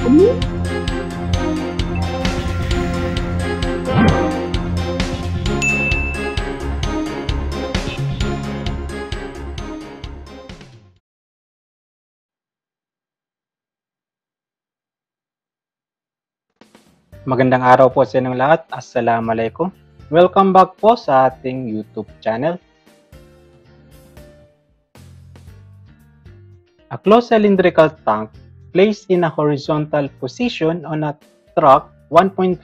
Magandang araw po sa inyong lahat. Assalamualaikum. Welcome back po sa ating YouTube channel. A closed cylindrical tank placed in a horizontal position on a truck 1.5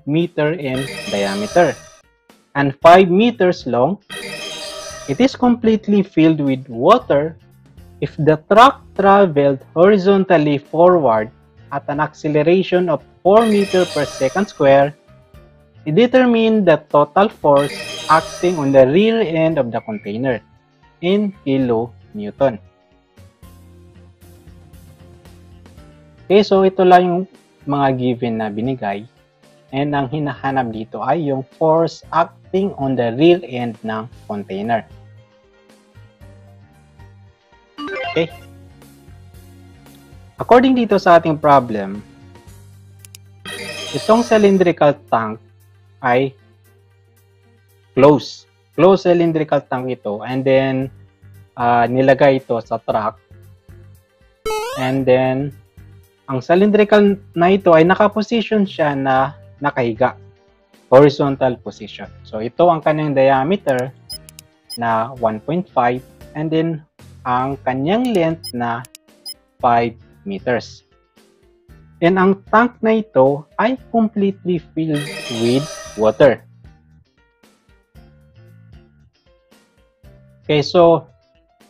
meter in diameter and 5 meters long. It is completely filled with water if the truck traveled horizontally forward at an acceleration of 4 meters per second square. Determine the total force acting on the rear end of the container in kilonewton. Okay, so ito lang yung mga given na binigay. And ang hinahanap dito ay yung force acting on the rear end ng container. Okay. According dito sa ating problem, itong cylindrical tank ay closed cylindrical tank ito, and then nilagay ito sa truck, and then ang cylindrical na ito ay nakaposition siya na nakahiga, horizontal position. So ito ang kanyang diameter na 1.5, and then ang kanyang length na 5 meters. And ang tank na ito ay completely filled with water. Okay, so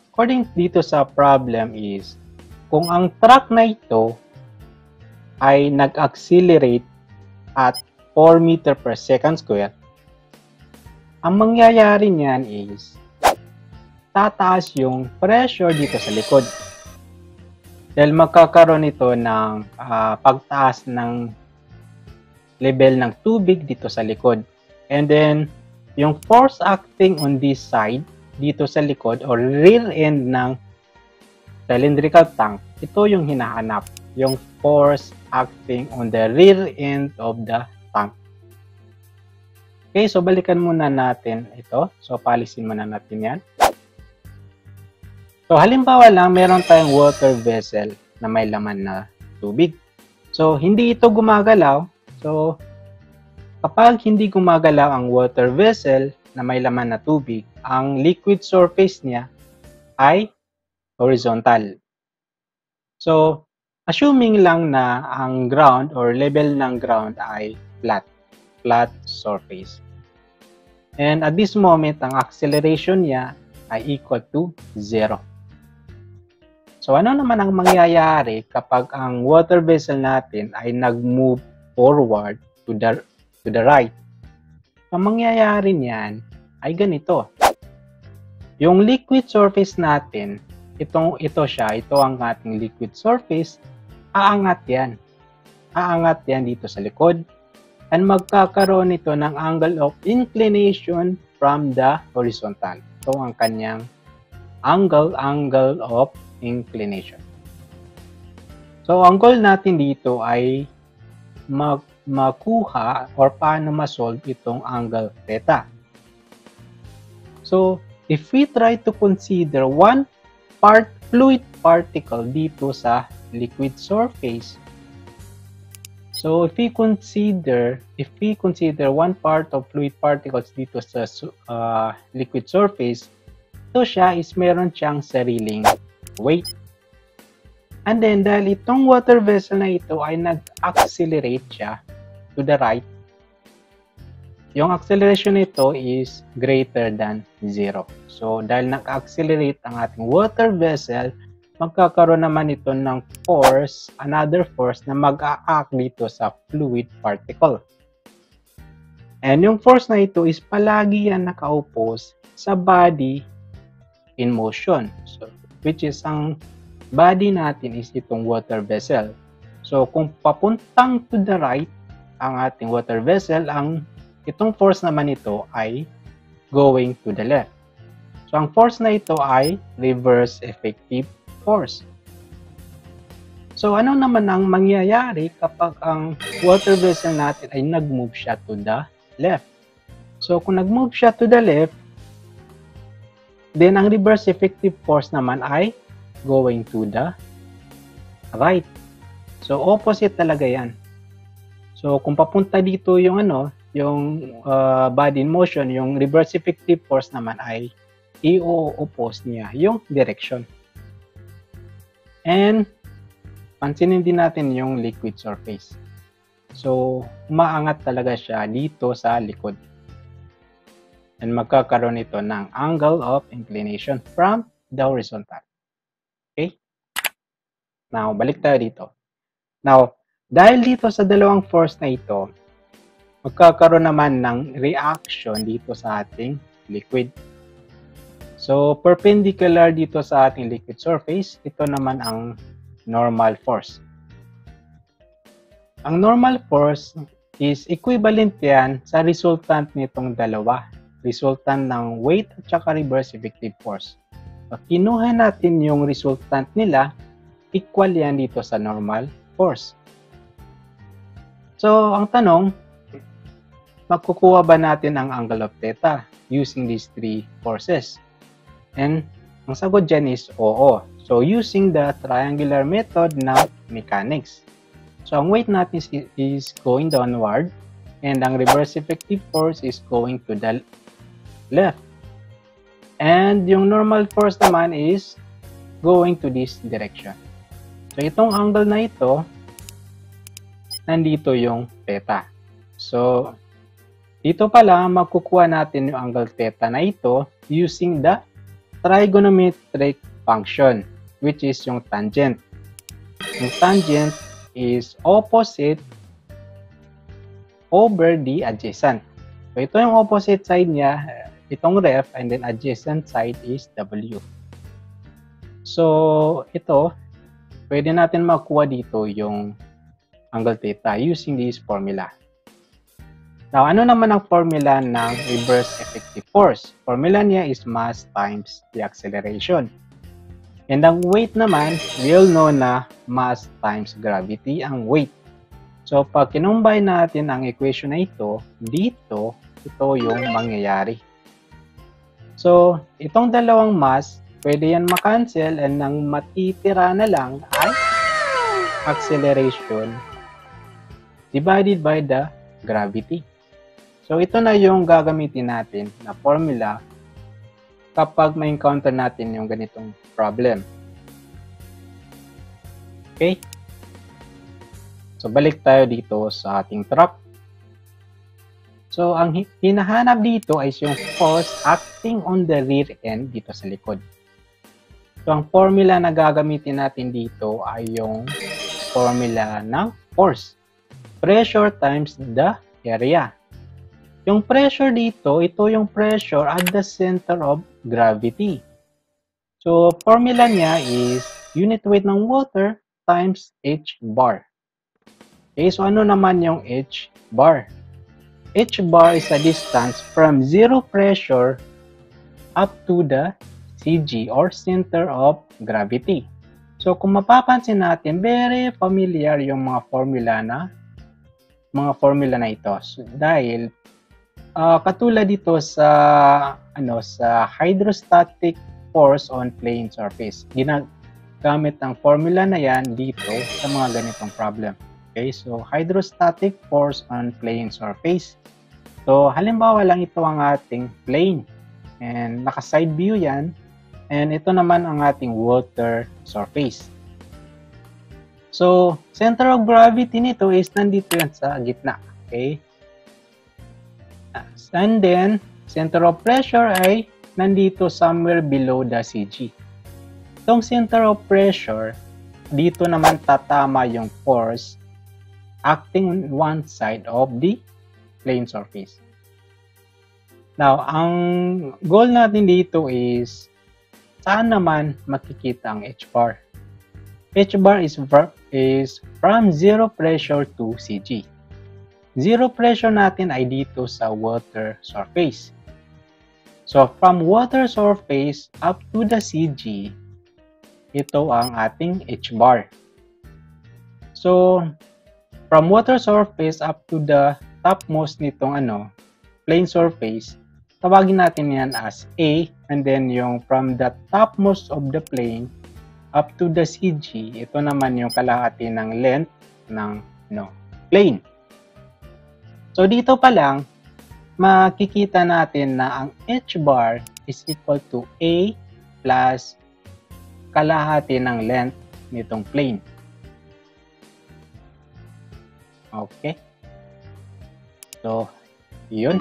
according dito sa problem is, kung ang truck na ito ay nag-accelerate at 4 meter per second square, ang mangyayari niyan is tataas yung pressure dito sa likod. Dahil magkakaroon ito ng pagtaas ng level ng tubig dito sa likod. And then, yung force acting on this side, dito sa likod or rear end ng cylindrical tank, ito yung hinahanap. Yung force acting on the rear end of the tank. Okay, so balikan muna natin ito. So, palisin muna natin yan. So, halimbawa lang, meron tayong water vessel na may laman na tubig. So, hindi ito gumagalaw. So, kapag hindi gumagalaw ang water vessel na may laman na tubig, ang liquid surface niya ay horizontal. So, assuming lang na ang ground or level ng ground ay flat surface. And at this moment, ang acceleration niya ay equal to 0. So, ano naman ang mangyayari kapag ang water vessel natin ay nag-move forward to the right? Ang mangyayari niyan ay ganito. Yung liquid surface natin, ito ang ating liquid surface, aangat yan. Aangat yan dito sa likod. And magkakaroon ito ng angle of inclination from the horizontal. Ito ang kanyang angle of inclination. So, ang goal natin dito ay makuha or paano ma-solve itong angle theta. So, if we try to consider one fluid particle dito sa liquid surface, so if we consider one part of fluid particles dito sa liquid surface, ito siya is meron siyang sariling weight. And then, dahil itong water vessel na ito ay nag-accelerate siya to the right, yung acceleration nito is greater than 0. So, dahil nag-accelerate ang ating water vessel, magkakaroon naman ito ng force, another force na mag-a-act dito sa fluid particle. And yung force na ito is palagi yan naka-oppose sa body in motion. So, which is ang body natin is itong water vessel. So, kung papuntang to the right ang ating water vessel, itong force naman ito ay going to the left. So, ang force na ito ay reverse effective force. So, ano naman ang mangyayari kapag ang water vessel natin ay nag-move siya to the left? So, kung nag-move siya to the left, then ang reverse effective force naman ay going to the right. So, opposite talaga yan. So, kung papunta dito yung body in motion, yung reverse effective force naman ay i-oppose niya yung direction. And pansinin din natin yung liquid surface. So, umaangat talaga siya dito sa likod. And magkakaroon ito ng angle of inclination from the horizontal. Okay? Now, balik tayo dito. Now, dahil dito sa dalawang force na ito, magkakaroon naman ng reaction dito sa ating liquid. So, perpendicular dito sa ating liquid surface, ito naman ang normal force. Ang normal force is equivalent yan sa resultant nitong dalawa. Resultant ng weight at saka reverse effective force. Pag kinuha natin yung resultant nila, equal yan dito sa normal force. So, ang tanong, magkukuha ba natin ang angle of theta using these three forces? And ang sagot dyan is oo. So, using the triangular method ng mechanics. So, ang weight natin is going downward and ang reverse effective force is going to the left. And yung normal force naman is going to this direction. So, itong angle na ito, nandito yung theta. So, dito pala magkukuha natin yung angle theta na ito using the trigonometric function, which is yung tangent. Yung tangent is opposite over the adjacent. So, ito yung opposite side niya, itong ref, and then adjacent side is W. So, ito, pwede natin makuha dito yung angle theta using this formula. Now, ano naman ang formula ng reverse effective force? Formula niya is mass times the acceleration. And ang weight naman, we all know na mass times gravity ang weight. So, pag kinumbay natin ang equation na ito, dito, ito yung mangyayari. So, itong dalawang mass, pwede yan makancel and ang matitira na lang ay acceleration divided by the gravity. So, ito na yung gagamitin natin na formula kapag may encounter natin yung ganitong problem. Okay? So, balik tayo dito sa ating truck. So, ang hinahanap dito ay yung force acting on the rear end dito sa likod. So, ang formula na gagamitin natin dito ay yung formula ng force. Pressure times the area. Yung pressure dito, ito yung pressure at the center of gravity. So, formula niya is unit weight ng water times H bar. Okay, so ano naman yung H bar? H bar is a distance from zero pressure up to the CG or center of gravity. So, kung mapapansin natin, very familiar yung mga formula na ito. So, dahil katulad dito sa hydrostatic force on plane surface. Ginagamit ang formula na yan dito sa mga ganitong problem. Okay, so hydrostatic force on plane surface. So halimbawa lang ito ang ating plane and naka-side view yan, and ito naman ang ating water surface. So center of gravity nito is nandito yan sa gitna. Okay? And then, center of pressure ay nandito somewhere below the CG. Itong center of pressure, dito naman tatama yung force acting on one side of the plane surface. Now, ang goal natin dito is saan naman makikita ang H bar? H bar is from zero pressure to CG. Zero pressure natin ay dito sa water surface. So, from water surface up to the CG, ito ang ating H bar. So, from water surface up to the topmost nitong plane surface, tawagin natin yan as A, and then yung from the topmost of the plane up to the CG, ito naman yung kalahati ng length ng plane. So dito pa lang, makikita natin na ang H bar is equal to A plus kalahati ng length nitong plane. Okay. So, yun.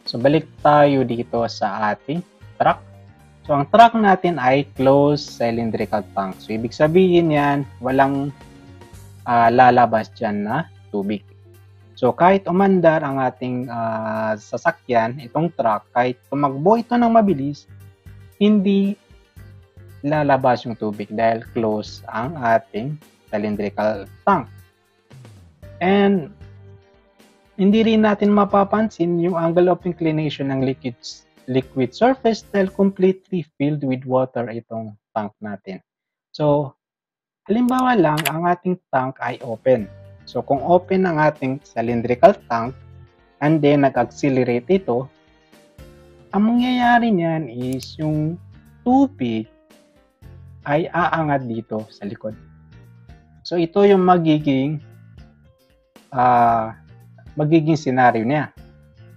So, balik tayo dito sa ating truck. So, ang truck natin ay closed cylindrical tank. So, ibig sabihin yan, walang lalabas dyan na tubig. So, kahit umandar ang ating sasakyan, itong truck, kahit tumakbo ito ng mabilis, hindi lalabas yung tubig dahil closed ang ating cylindrical tank. And hindi rin natin mapapansin yung angle of inclination ng liquid surface dahil completely filled with water itong tank natin. So, halimbawa lang, ang ating tank ay open. So, kung open ang ating cylindrical tank and then nag-accelerate ito, ang mangyayari niyan is yung tubig ay aangat dito sa likod. So, ito yung magiging scenario niya.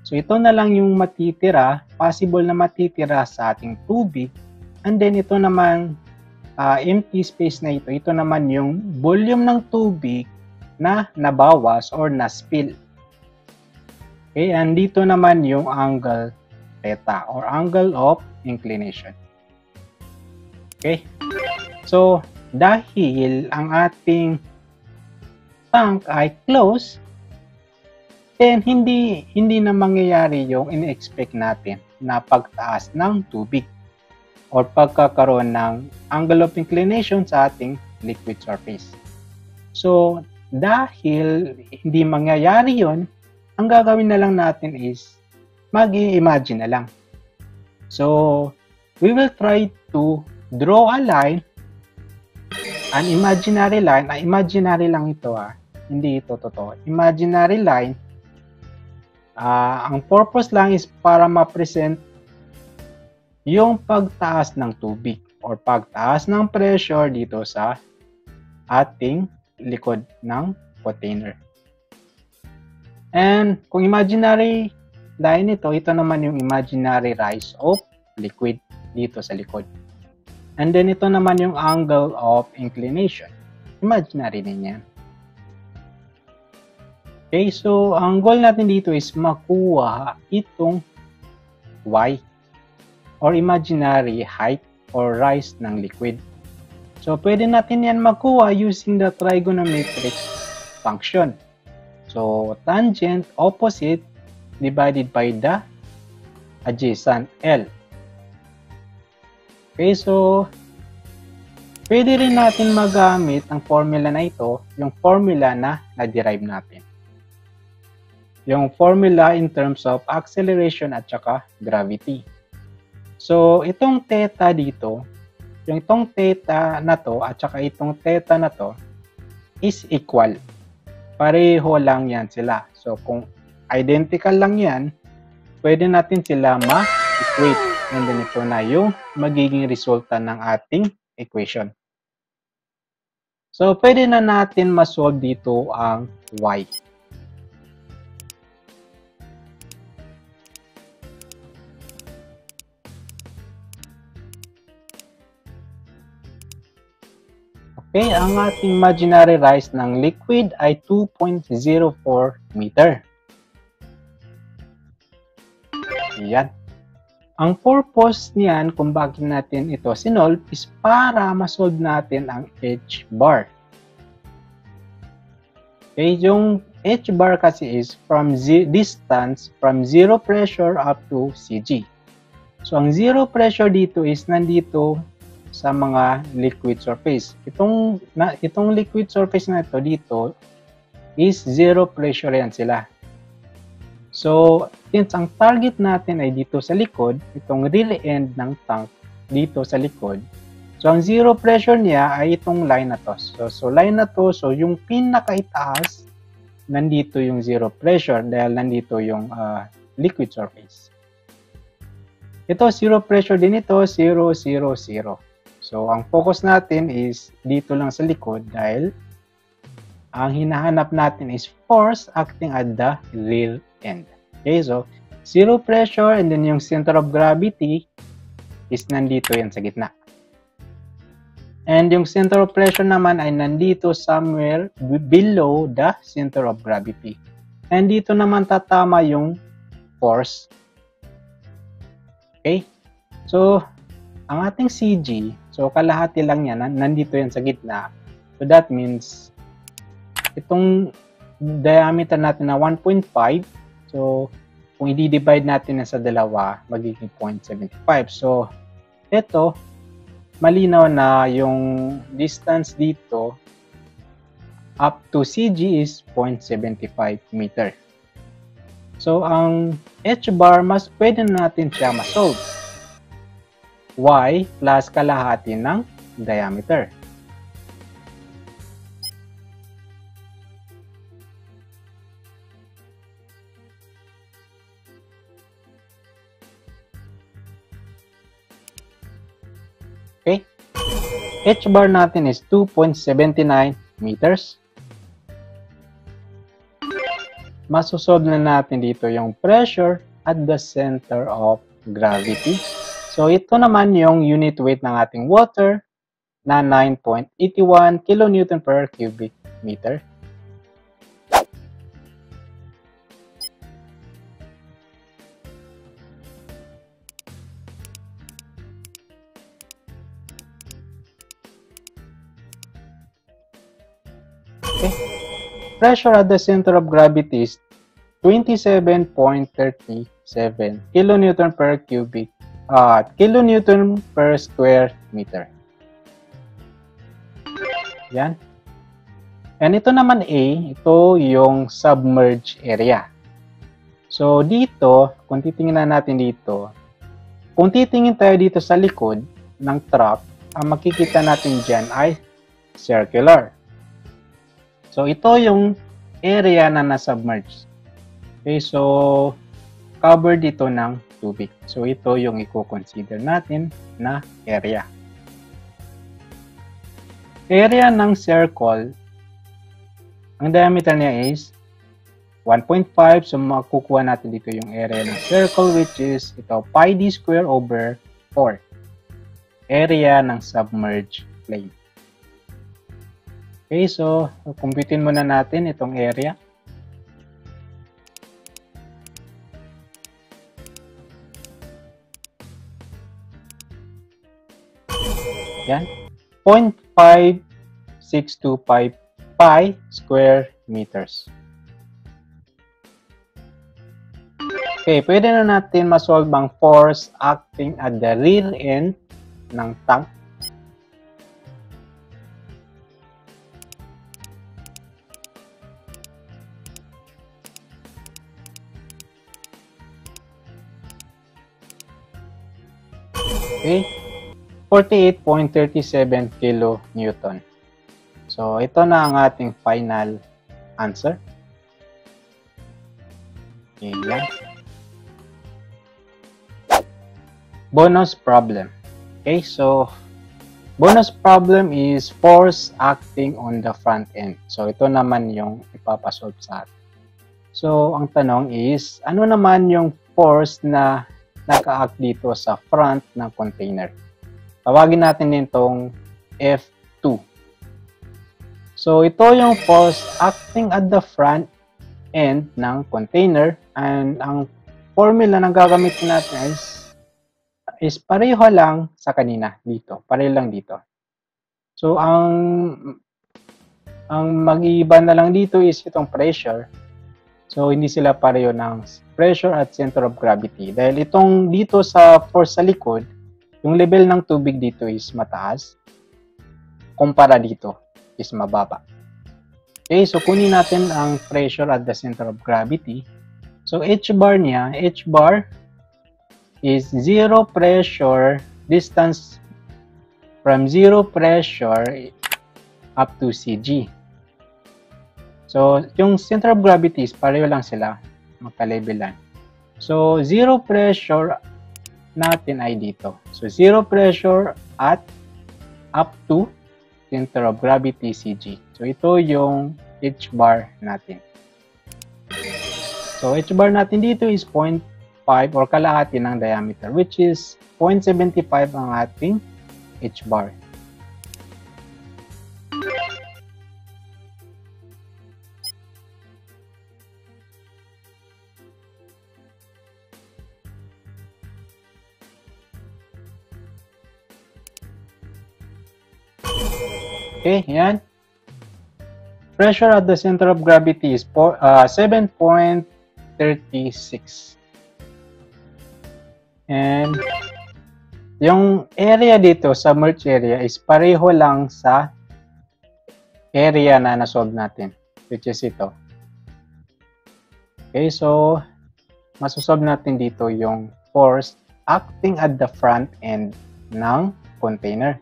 So, ito na lang yung matitira, possible na matitira sa ating tubig. And then, ito naman, empty space na ito naman yung volume ng tubig na nabawas or na-spill. Okay, and dito naman yung angle theta or angle of inclination. Okay, so, dahil ang ating tank ay close, then hindi na mangyayari yung in-expect natin na pagtaas ng tubig or pagkakaroon ng angle of inclination sa ating liquid surface. So, dahil hindi mangyayari yon, ang gagawin na lang natin is mag-i-imagine na lang. So, we will try to draw a line, an imaginary line. Imaginary lang ito hindi ito totoo. Imaginary line. Ang purpose lang is para ma-present yung pagtaas ng tubig or pagtaas ng pressure dito sa ating likod ng container. And kung imaginary line ito naman yung imaginary rise of liquid dito sa likod. And then ito naman yung angle of inclination. Imaginary din yan. Okay, so ang goal natin dito is makuha itong y or imaginary height or rise ng liquid. So pwede natin yan makuha using the trigonometric function. So tangent opposite divided by the adjacent L. Okay, so pwede rin natin magamit ang formula na ito, yung formula na na-derive natin. Yung formula in terms of acceleration at saka gravity. So, itong theta dito, yung itong theta na to at saka itong theta na to is equal. Pareho lang yan sila. So, kung identical lang yan, pwede natin sila ma-equate. And then ito na yung magiging resulta ng ating equation. So, pwede na natin ma-solve dito ang y. Okay, ang ating imaginary rise ng liquid ay 2.04 meter. Yan. Ang purpose niyan kung bakit natin ito sinolve is para ma-solve natin ang H bar. Okay, yung H bar kasi is from distance from zero pressure up to CG. So, ang zero pressure dito is nandito sa mga liquid surface. Itong liquid surface na ito dito is zero pressure yan sila. So, since ang target natin ay dito sa likod, itong rear end ng tank dito sa likod, So, ang zero pressure niya ay itong line na to. So line na to, so yung pinakaitaas, nandito yung zero pressure dahil nandito yung liquid surface. Ito, zero pressure din ito, 0, 0, 0. So, ang focus natin is dito lang sa likod dahil ang hinahanap natin is force acting at the rear end. Okay, so zero pressure and then yung center of gravity is nandito yan sa gitna. And yung center of pressure naman ay nandito somewhere below the center of gravity. And dito naman tatama yung force. Okay? So, ang ating CG, so kalahati lang yan, nandito yan sa gitna. So that means, itong diameter natin na 1.5, so kung i-divide natin na sa dalawa, magiging 0.75. So, ito, malinaw na yung distance dito up to CG is 0.75 meter. So, ang H-bar, mas pwede na natin siya ma-solve. Y plus kalahati ng diameter. Okay? H-bar natin is 2.79 meters. Masosolve na natin dito yung pressure at the center of gravity. So, ito naman yung unit weight ng ating water na 9.81 kN per cubic meter. Okay. Pressure at the center of gravity is 27.37 kN per cubic kilonewton per square meter. Yan. And ito naman A, ito yung submerged area. So dito, kung titingnan natin dito, kung titingin tayo dito sa likod ng truck, ang makikita natin dyan ay circular. So ito yung area na na-submerged. Okay, so covered dito ng tubig. So ito yung i-consider natin na area. Area ng circle, ang diameter niya is 1.5. So makukuha natin dito yung area ng circle, which is ito, pi d square over 4. Area ng submerged plane. Okay, so kumputin muna natin itong area. Yan. 0.5625 pi square meters. Okay, pwede na natin ma-solve ang force acting at the rear end ng tank. Okay, 48.37 kilonewton. So, ito na ang ating final answer. Okay, yan. Bonus problem. Okay, so bonus problem is force acting on the front end. So, ito naman yung ipapasolve sa atin. So, ang tanong is, ano naman yung force na naka-act dito sa front ng container? Tawagin natin itong F2. So, ito yung force acting at the front end ng container. And ang formula na gagamitin natin is pareho lang sa kanina dito. Pareho lang dito. So, ang mag-iiba na lang dito is itong pressure. So, hindi sila pareho ng pressure at center of gravity. Dahil itong dito sa force sa likod, yung level ng tubig dito is mataas. Kumpara dito is mababa. Okay, so kunin natin ang pressure at the center of gravity. So, H-bar niya, H-bar is zero pressure distance from zero pressure up to CG. So, yung center of gravity is pareho lang sila, magka-level lang. So, zero pressure natin ay dito. So, zero pressure at up to center of gravity CG. So, ito yung H bar natin. So, H bar natin dito is 0.5 or kalahati ng diameter, which is 0.75 ang ating H bar. Okay, yan. Pressure at the center of gravity is 7.36. And yung area dito, submerged area, is pareho lang sa area na nasolve natin, which is ito. Okay, so masosolve natin dito yung force acting at the front end ng container.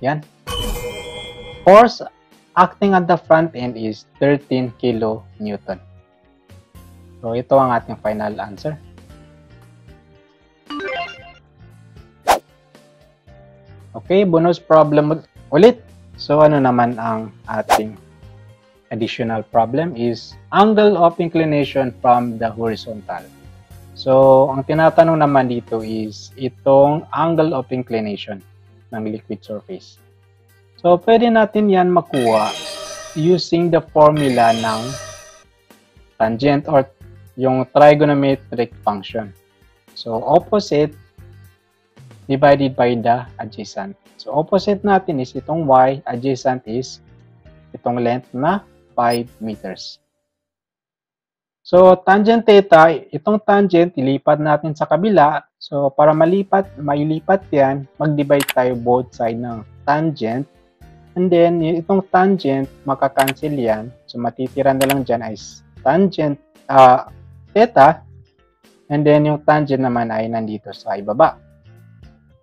Yan. Force acting at the front end is 13 kN. So, ito ang ating final answer. Okay, bonus problem ulit. So, ano naman ang ating additional problem is angle of inclination from the horizontal. So, ang tinatanong naman dito is itong angle of inclination ng liquid surface. So, pwede natin yan makuha using the formula ng tangent or yung trigonometric function. So, opposite divided by the adjacent. So, opposite natin is itong y, adjacent is itong length na 5 meters. So, tangent theta, itong tangent, ilipat natin sa kabila. So, para mailipat yan, mag-divide tayo both side ng tangent. And then, itong tangent, makakancel yan. So, matitira na lang dyan ay tangent theta. And then, yung tangent naman ay nandito sa ibaba.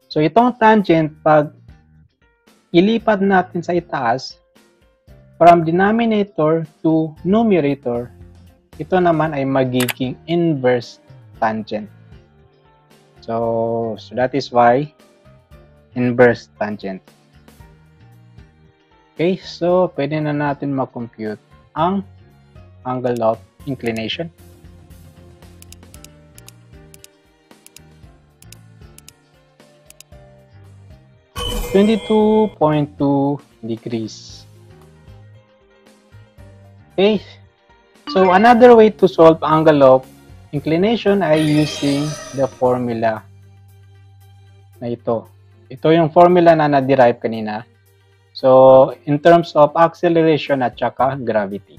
So, itong tangent, pag ilipat natin sa itaas, from denominator to numerator, ito naman ay magiging inverse tangent. So that is why inverse tangent. Okay, so pwede na natin mag-compute ang angle of inclination. (22.2 degrees). Okay. So, another way to solve angle of inclination ay using the formula na ito. Ito yung formula na na-derive kanina. So, in terms of acceleration at saka gravity.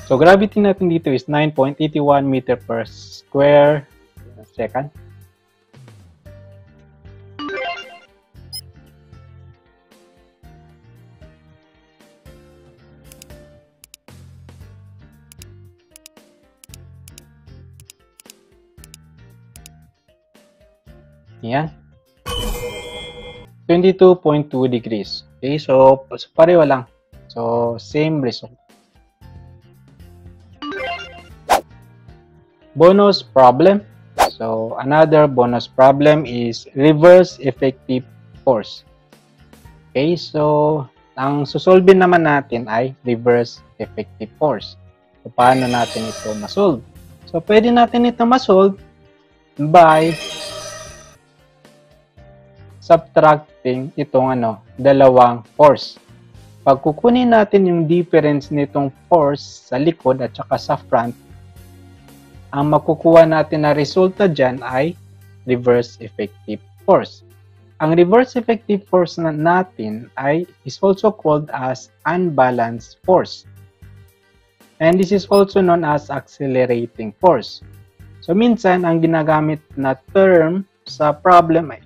So, gravity natin dito is 9.81 meter per square second. Yan. 22.2 degrees. Okay, so pareho lang. So, same result. Bonus problem. So, another bonus problem is reverse effective force. Okay, so, ang susolve naman natin ay reverse effective force. So, paano natin ito masolve? So, pwede natin ito masolve by subtracting itong dalawang force. Pag kukunin natin yung difference nitong force sa likod at saka sa front, ang makukuha natin na resulta dyan ay reverse effective force. Ang reverse effective force natin is also called as unbalanced force. And this is also known as accelerating force. So minsan, ang ginagamit na term sa problem ay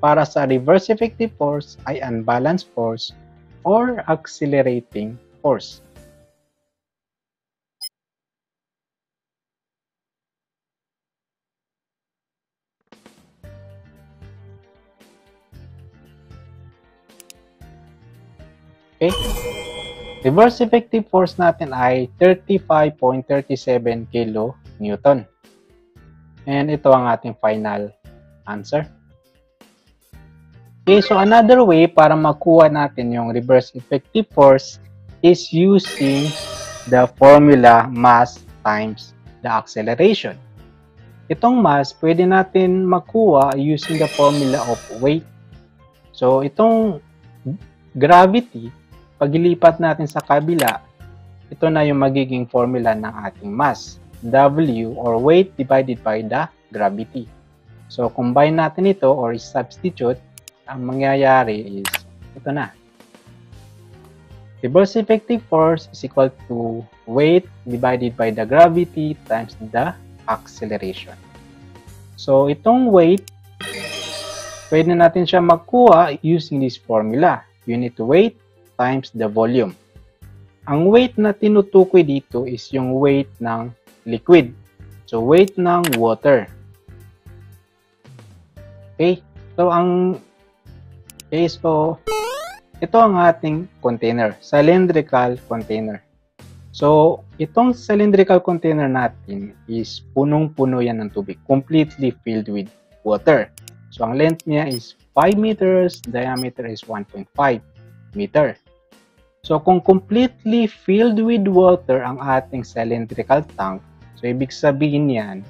para sa reverse effective force ay unbalanced force or accelerating force. Okay? Reverse effective force natin ay 35.37 kN. And ito ang ating final answer. Okay, so another way para makuha natin yung reverse effective force is using the formula mass times the acceleration. Itong mass, pwede natin makuha using the formula of weight. So, itong gravity, pag ilipat natin sa kabila, ito na yung magiging formula ng ating mass. W or weight divided by the gravity. So, combine natin ito or substitute, ang mangyayari is ito na. Reverse effective force is equal to weight divided by the gravity times the acceleration. So, itong weight, pwede natin siya makuha using this formula. Unit weight times the volume. Ang weight na tinutukoy dito is yung weight ng liquid. So, weight ng water. Okay? So, ito ang ating container, cylindrical container. So, itong cylindrical container natin is punong-puno yan ng tubig, completely filled with water. So, ang length niya is 5 meters, diameter is 1.5 meter. So, kung completely filled with water ang ating cylindrical tank, so ibig sabihin yan,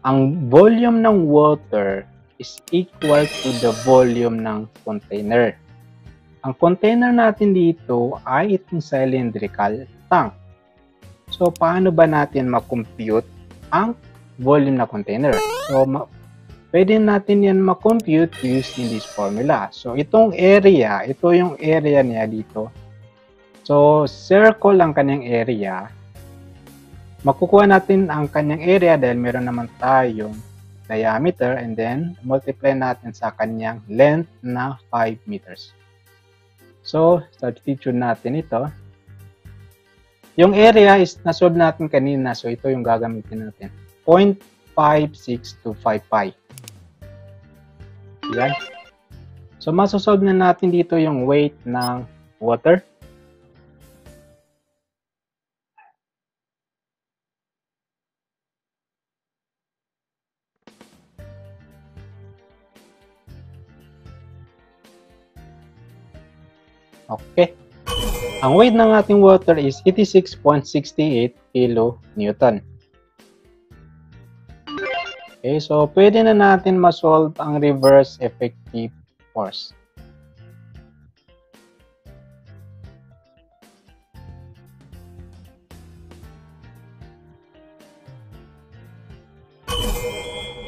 ang volume ng water is equal to the volume ng container. Ang container natin dito ay itong cylindrical tank. So, paano ba natin ma-compute ang volume na container? So, pwede natin yan ma-compute using this formula. So, itong area, ito yung area niya dito. So, circle ang kanyang area. Makukuha natin ang kanyang area dahil meron naman tayong diameter and then multiply natin sa kanyang length na 5 meters. So, substitute natin ito. Yung area is nasolve natin kanina. So, ito yung gagamitin natin. 0.56255. Yan. So, masosolve na natin dito yung weight ng water. Okay. Ang weight ng ating water is 86.68 kN. Okay, so pwede na natin ma-solve ang reverse effective force.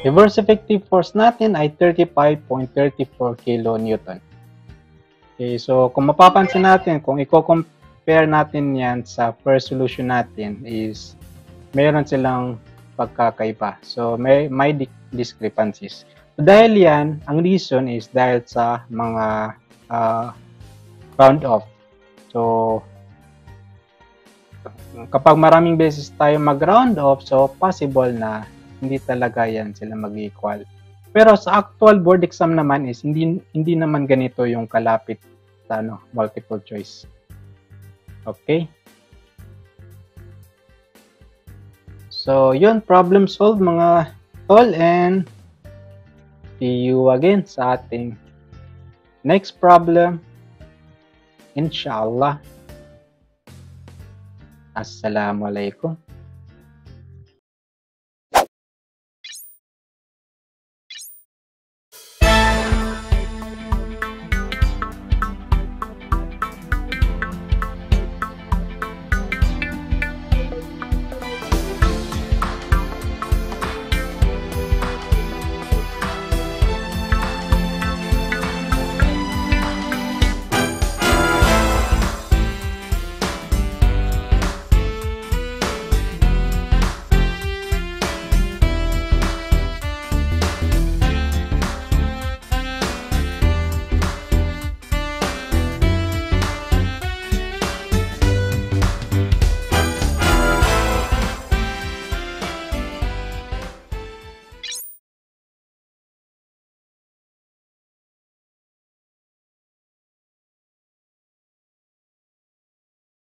Reverse effective force natin ay 35.34 kN. Okay, so kung mapapansin natin, kung i-compare natin yan sa first solution natin is meron silang pagkakaiba. So may discrepancies. So, dahil yan, ang reason is dahil sa mga round off. So kapag maraming beses tayo mag-round off, so possible na hindi talaga yan sila mag-equal. Pero sa actual board exam naman is hindi naman ganito yung kalapit sa multiple choice. Okay? So, yun, problem solved mga tol, and see you again sa ating next problem. Inshallah. Assalamualaikum.